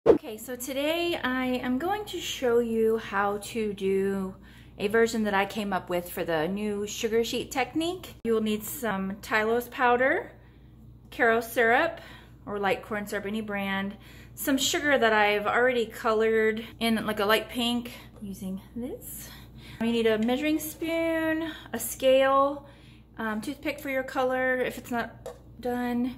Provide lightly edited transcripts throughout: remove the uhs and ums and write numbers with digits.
Okay, so today I am going to show you how to do a version that I came up with for the new sugar sheet technique. You will need some Tylose powder, Caro syrup, or light corn syrup, any brand, some sugar that I've already colored in like a light pink using this. You need a measuring spoon, a scale, toothpick for your color if it's not done,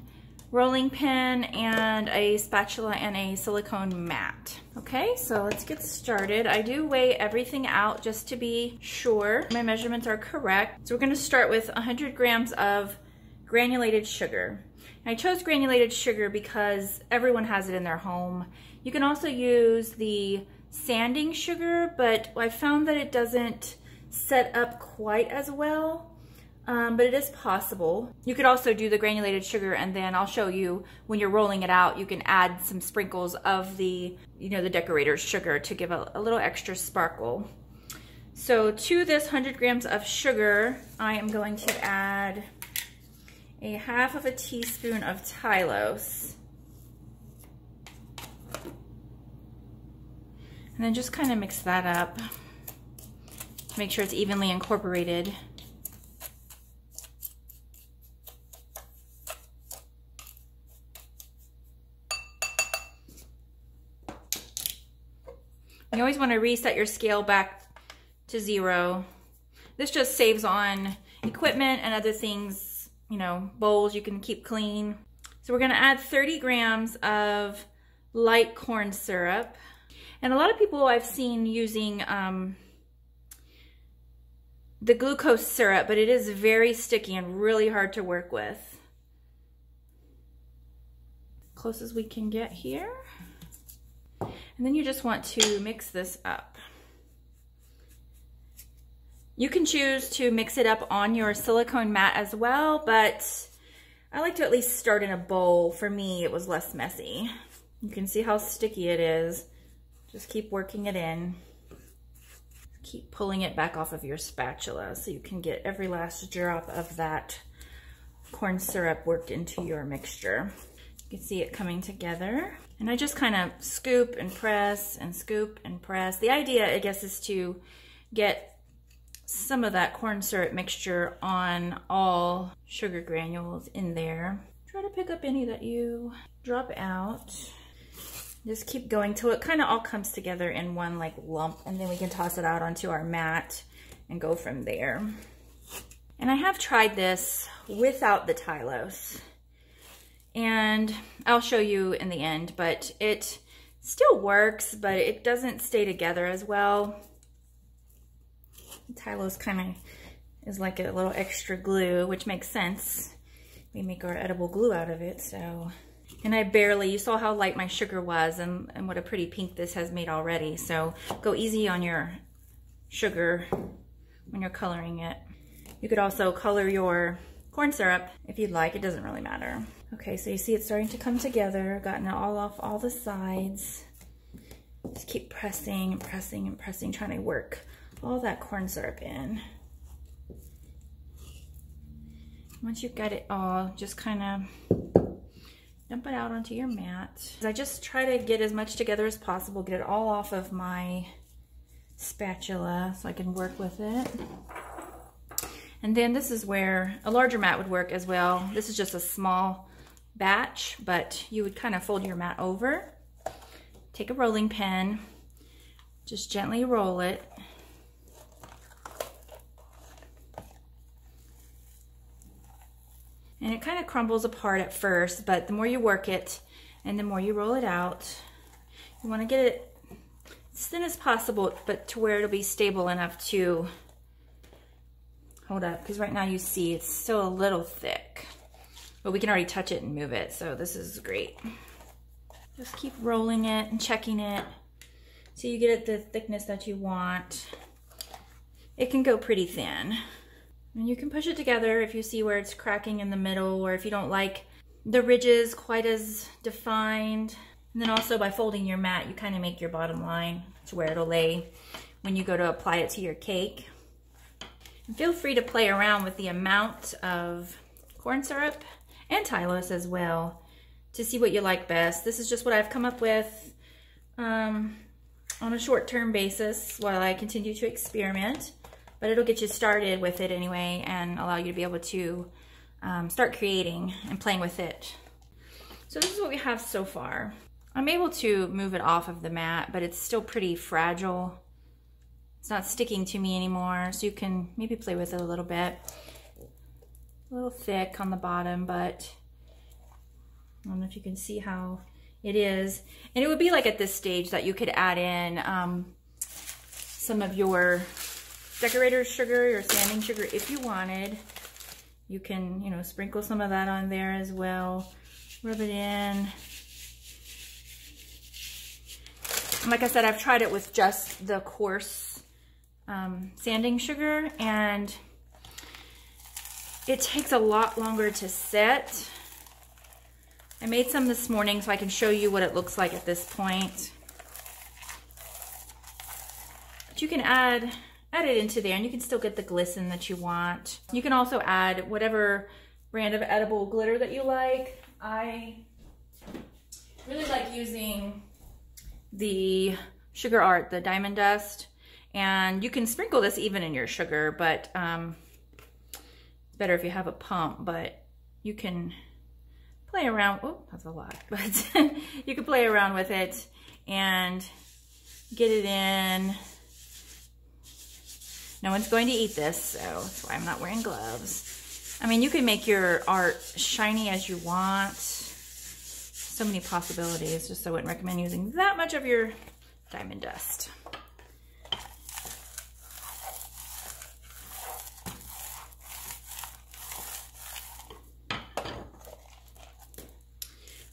rolling pin, and a spatula and a silicone mat. Okay, so let's get started. I do weigh everything out just to be sure my measurements are correct. So we're gonna start with 100 grams of granulated sugar. And I chose granulated sugar because everyone has it in their home. You can also use the sanding sugar, but I found that it doesn't set up quite as well. But it is possible. You could also do the granulated sugar, and then I'll show you when you're rolling it out, you can add some sprinkles of the, the decorator's sugar to give a little extra sparkle. So to this 100 grams of sugar, I am going to add a half of a teaspoon of Tylose. And then just kind of mix that up to make sure it's evenly incorporated. You always want to reset your scale back to 0. This just saves on equipment and other things, bowls you can keep clean. So we're going to add 30 grams of light corn syrup. And a lot of people I've seen using the glucose syrup, but it is very sticky and really hard to work with. Close as we can get here. And then you just want to mix this up. You can choose to mix it up on your silicone mat as well, but I like to at least start in a bowl. For me, it was less messy. You can see how sticky it is. Just keep working it in. Keep pulling it back off of your spatula so you can get every last drop of that corn syrup worked into your mixture. You can see it coming together. And I just kind of scoop and press and scoop and press. The idea, I guess, is to get some of that corn syrup mixture on all sugar granules in there. Try to pick up any that you drop out. Just keep going till it kind of all comes together in one like lump, and then we can toss it out onto our mat and go from there. And I have tried this without the Tylose, and I'll show you in the end, but it still works, but it doesn't stay together as well. Tylose kind of is like a little extra glue, which makes sense. We make our edible glue out of it, so. And you saw how light my sugar was and what a pretty pink this has made already. So go easy on your sugar when you're coloring it. You could also color your corn syrup if you'd like, it doesn't really matter. Okay, so you see it's starting to come together, gotten it all off all the sides. Just keep pressing and pressing and pressing, trying to work all that corn syrup in. Once you've got it all, just kind of dump it out onto your mat. I just try to get as much together as possible, get it all off of my spatula so I can work with it. And then this is where a larger mat would work as well. This is just a small batch, but you would kind of fold your mat over, take a rolling pin, just gently roll it. And it kind of crumbles apart at first, but the more you work it and the more you roll it out, you want to get it as thin as possible, but to where it'll be stable enough to hold up. Because right now you see it's still a little thick, but we can already touch it and move it, so this is great. Just keep rolling it and checking it so you get it the thickness that you want. It can go pretty thin. And you can push it together if you see where it's cracking in the middle, or if you don't like the ridges quite as defined. And then also by folding your mat, you kind of make your bottom line to where it'll lay when you go to apply it to your cake. And feel free to play around with the amount of corn syrup and Tylose as well to see what you like best. This is just what I've come up with on a short-term basis while I continue to experiment, but it'll get you started with it anyway and allow you to be able to start creating and playing with it. So this is what we have so far. I'm able to move it off of the mat, but it's still pretty fragile. It's not sticking to me anymore, so you can maybe play with it a little bit. A little thick on the bottom, but I don't know if you can see how it is. And it would be like at this stage that you could add in some of your decorator's sugar, your sanding sugar if you wanted. You can, you know, sprinkle some of that on there as well. Rub it in. Like I said, I've tried it with just the coarse sanding sugar, and it takes a lot longer to set. I made some this morning so I can show you what it looks like at this point. But you can add it into there, and you can still get the glisten that you want. You can also add whatever brand of edible glitter that you like. I really like using the Sugar Art, the Diamond Dust, and you can sprinkle this even in your sugar, but it's better if you have a pump. But you can play around. Oh, that's a lot, but you can play around with it and get it in. No one's going to eat this, so that's why I'm not wearing gloves. I mean, you can make your art shiny as you want. So many possibilities, just so I wouldn't recommend using that much of your Diamond Dust.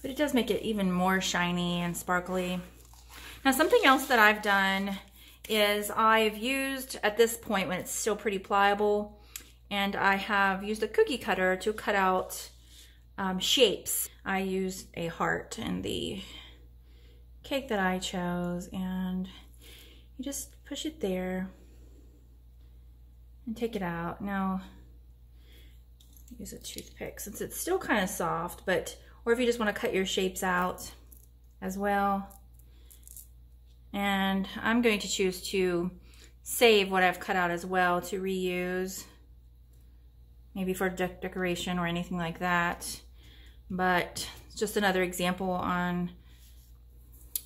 But it does make it even more shiny and sparkly. Now, something else that I've done is I've used, at this point when it's still pretty pliable, and I have used a cookie cutter to cut out shapes. I used a heart in the cake that I chose, and you just push it there and take it out. Now, use a toothpick since it's still kind of soft, but, or if you just want to cut your shapes out as well. And I'm going to choose to save what I've cut out as well to reuse, maybe for decoration or anything like that. But it's just another example on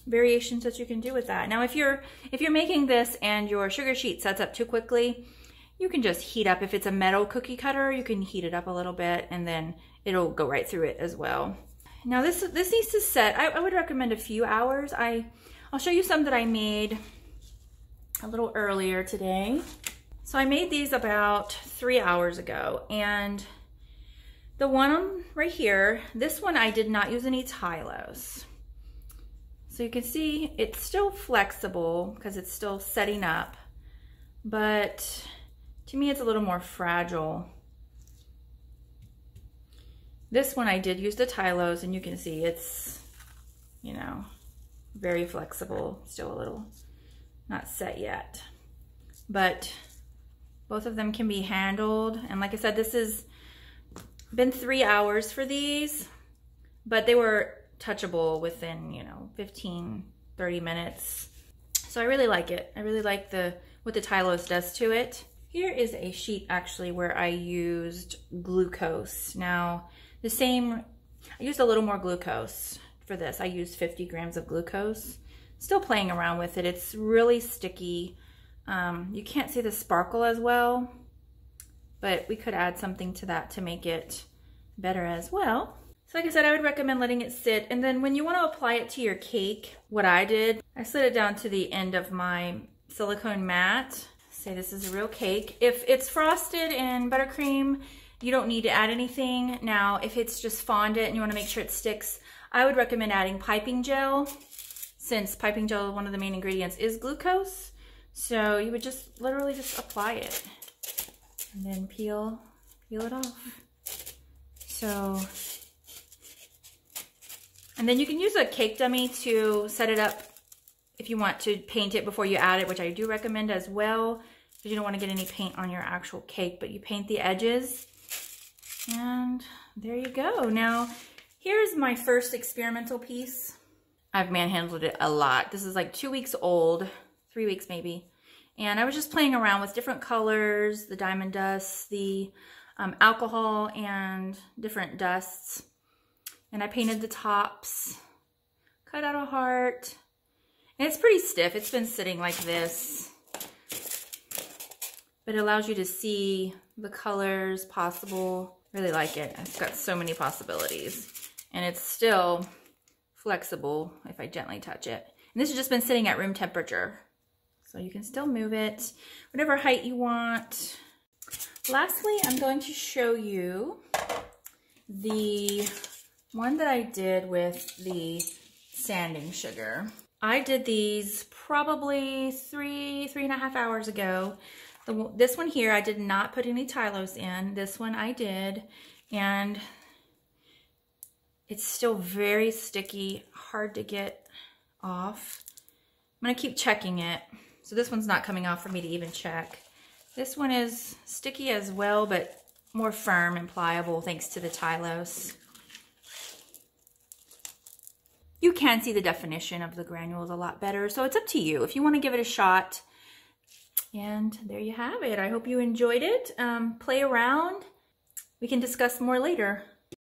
variations that you can do with that. Now, if you're making this and your sugar sheet sets up too quickly, you can just heat up. If it's a metal cookie cutter, you can heat it up a little bit, and then it'll go right through it as well. Now, this needs to set. I would recommend a few hours. I'll show you some that I made a little earlier today. So I made these about 3 hours ago, and the one right here, this one I did not use any Tylose. So you can see it's still flexible because it's still setting up, but to me it's a little more fragile. This one I did use the Tylose, and you can see it's, you know, very flexible, still a little not set yet. But both of them can be handled. And like I said, this has been 3 hours for these, but they were touchable within, you know, 15, 30 minutes. So I really like it. I really like what the Tylose does to it. Here is a sheet actually where I used glucose. Now, I used a little more glucose for this. I used 50 grams of glucose. Still playing around with it. It's really sticky. You can't see the sparkle as well, but we could add something to that to make it better as well. So like I said, I would recommend letting it sit, and then when you want to apply it to your cake, what I did, I slid it down to the end of my silicone mat. Say this is a real cake. If it's frosted in buttercream, you don't need to add anything. Now, if it's just fondant and you want to make sure it sticks, I would recommend adding piping gel, since piping gel, one of the main ingredients is glucose. So you would just literally just apply it and then peel it off. So, and then you can use a cake dummy to set it up if you want to paint it before you add it, which I do recommend as well, because you don't want to get any paint on your actual cake, but you paint the edges And there you go. Now, here's my first experimental piece. I've manhandled it a lot. This is like 2 weeks old, 3 weeks maybe. And I was just playing around with different colors, the diamond dust, the alcohol, and different dusts. And I painted the tops, cut out a heart. And it's pretty stiff. It's been sitting like this. But it allows you to see the colors possible. Really like it. It's got so many possibilities. And it's still flexible if I gently touch it. And this has just been sitting at room temperature. So you can still move it whatever height you want. Lastly, I'm going to show you the one that I did with the sanding sugar. I did these probably three and a half hours ago. This one here, I did not put any Tylose in. This one I did, and it's still very sticky, hard to get off. I'm gonna keep checking it. So this one's not coming off for me to even check. This one is sticky as well, but more firm and pliable thanks to the Tylose. You can see the definition of the granules a lot better, so it's up to you if you want to give it a shot. And there you have it. I hope you enjoyed it. Play around. We can discuss more later.